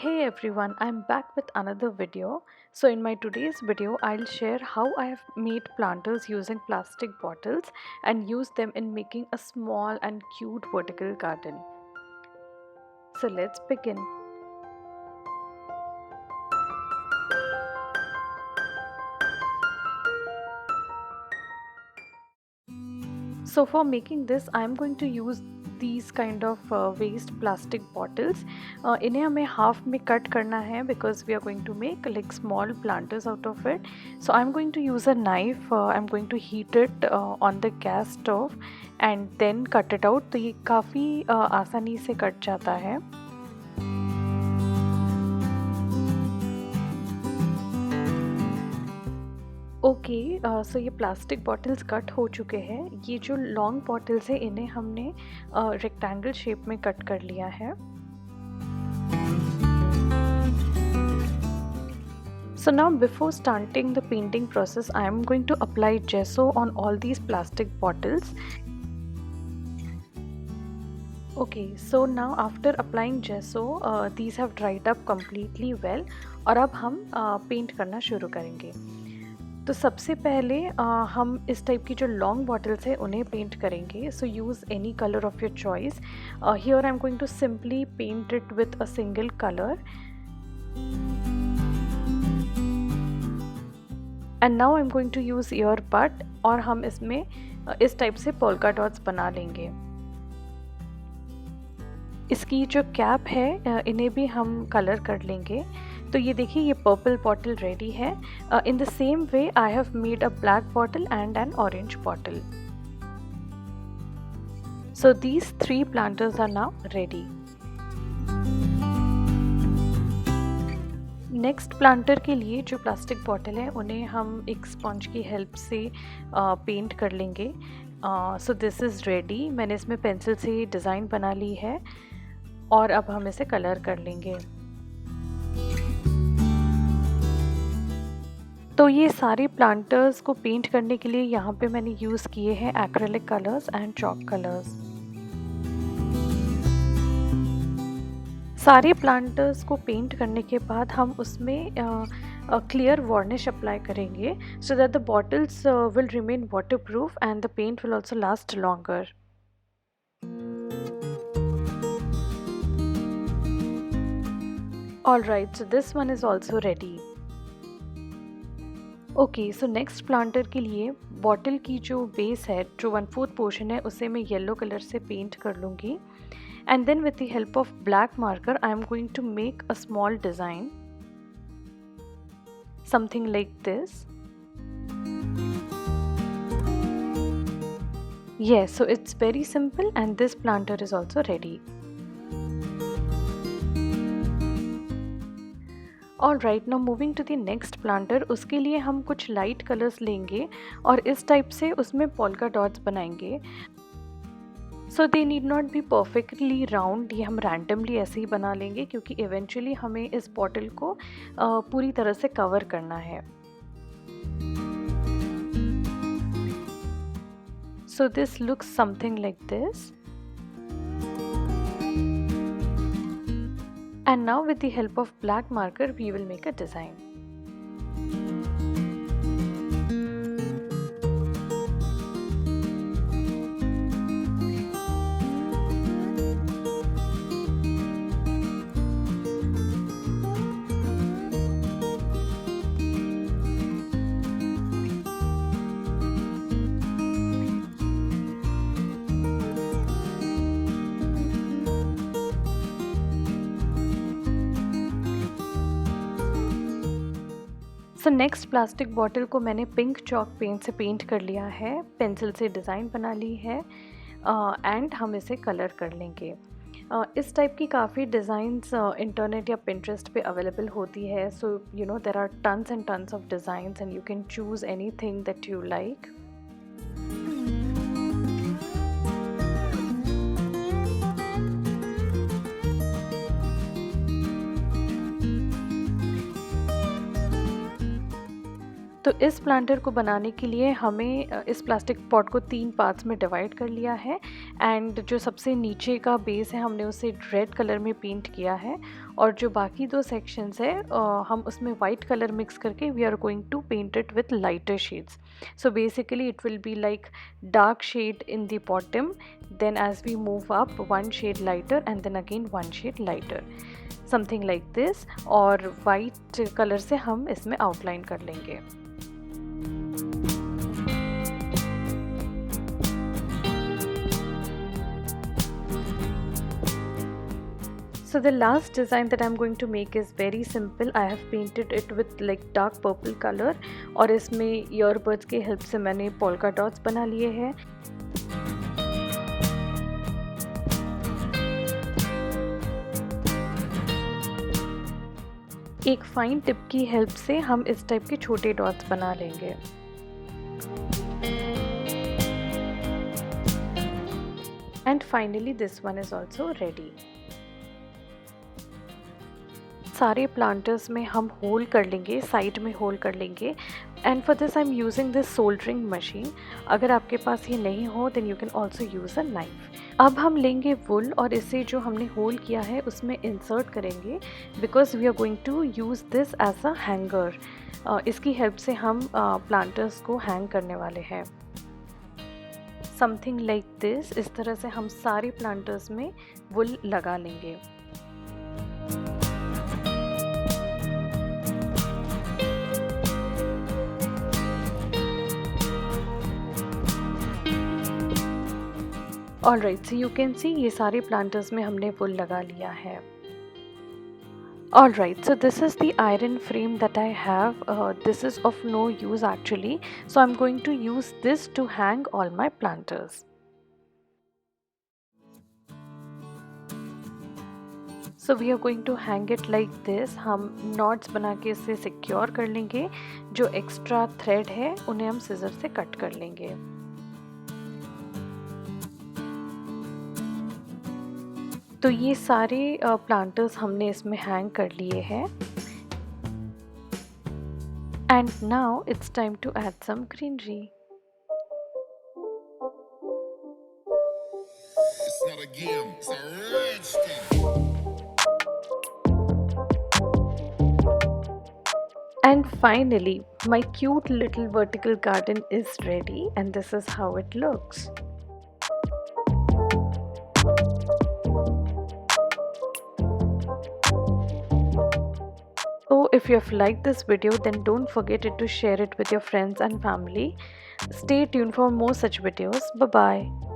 Hey everyone, I'm back with another video. So in my today's video, I'll share how I have made planters using plastic bottles and use them in making a small and cute vertical garden. So let's begin. So for making this, I'm going to use these kind of waste plastic bottles. इन्हें हमें half में cut करना है because we are going to make like small planters out of it. So I'm going to use a knife. I'm going to heat it on the gas stove and then cut it out. तो ये काफ़ी आसानी से cut जाता है. Okay so ये plastic bottles cut हो चुके हैं. ये जो लॉन्ग बॉटल्स है इन्हें हमने रेक्टेंगल शेप में कट कर लिया है. So now before starting the painting process, I am going to apply gesso on all these plastic bottles. Okay, so now after applying gesso, these have dried up completely well. और अब हम paint करना शुरू करेंगे. तो सबसे पहले हम इस टाइप की जो लॉन्ग बॉटल्स है उन्हें पेंट करेंगे. So use any colour of your choice. Here I am going to simply paint it with a single colour. And now I am going to use earbud और हम इसमें इस type से polka dots बना लेंगे. इसकी जो cap है इन्हें भी हम कलर कर लेंगे. तो ये देखिए ये पर्पल बॉटल रेडी है. In the same way I have made a black bottle and an orange bottle. So these 3 planters are now ready. Next planter के लिए जो प्लास्टिक बॉटल है उन्हें हम एक स्पंज की हेल्प से पेंट कर लेंगे. So this is ready. मैंने इसमें पेंसिल से डिज़ाइन बना ली है और अब हम इसे कलर कर लेंगे. तो ये सारे प्लांटर्स को पेंट करने के लिए यहाँ पे मैंने यूज़ किए हैं acrylic colours and chalk colours. सारे प्लांटर्स को पेंट करने के बाद हम उसमें क्लियर वार्निश अप्लाई करेंगे so that the bottles will remain waterproof and the paint will also last longer. Alright, so this one is also ready. Okay so next planter के लिए बॉटल की जो बेस है जो 1/4 पोर्शन है उसे मैं येलो कलर से पेंट कर लूँगी. And then with the help of black marker I am going to make a small design something like this. Yes, so it's very simple and this planter is also ready. Alright, now moving to the next planter. उसके लिए हम कुछ light colours लेंगे और इस type से उसमें polka dots बनाएंगे. So they need not be perfectly round. ये हम रैंडमली ऐसे ही बना लेंगे क्योंकि इवेंचुअली हमें इस बॉटल को पूरी तरह से कवर करना है. So this looks something like this. And now with the help of black marker we will make a design. So next plastic bottle को मैंने पिंक चॉक पेंट से पेंट कर लिया है. पेंसिल से डिज़ाइन बना ली है एंड हम इसे कलर कर लेंगे. इस टाइप की काफ़ी डिज़ाइंस इंटरनेट या पिंटरेस्ट पे अवेलेबल होती है. So you know there are tons and tons of designs and you can choose anything that you like. तो इस प्लांटर को बनाने के लिए हमें इस प्लास्टिक पॉट को 3 पार्ट्स में डिवाइड कर लिया है एंड जो सबसे नीचे का बेस है हमने उसे रेड कलर में पेंट किया है और जो बाकी 2 सेक्शंस है हम उसमें वाइट कलर मिक्स करके we are going to paint it with lighter shades. So basically it will be like dark shade in the bottom, then as we move up one shade lighter and then again one shade lighter, something like this. और white color से हम इसमें outline कर लेंगे. So the last design that I'm going to make is very simple. I have painted it with like dark purple color और इसमें earbuds के help से मैंने polka dots बना लिए हैं. एक फाइन टिप की हेल्प से हम इस टाइप के छोटे डॉट्स बना लेंगे. And finally this one is also ready. सारे प्लांटर्स में हम होल कर लेंगे, साइड में होल कर लेंगे. And for this I am using this soldering machine. अगर आपके पास ये नहीं हो then you can also use a knife. अब हम लेंगे वुल और इसे जो हमने होल किया है उसमें इंसर्ट करेंगे because we are going to use this as a hanger. इसकी हेल्प से हम प्लांटर्स को हैंग करने वाले हैं. Something like this. इस तरह से हम सारे प्लांटर्स में वुल लगा लेंगे. Alright, so you can see ये सारे planters में हमने wool लगा लिया है. Alright, so this is the iron frame that I have. This is of no use actually, so I'm going to use this to hang all my planters. So we are going to hang it like this. हम knots बना के इसे secure कर लेंगे. जो extra thread है उन्हें हम scissor से cut कर लेंगे. तो ये सारे प्लांटर्स हमने इसमें हैंग कर लिए हैं. And now it's time to add some greenery. And finally, my cute little vertical garden is ready and this is how it looks. So if you have liked this video then don't forget to share it with your friends and family. Stay tuned for more such videos. Bye bye.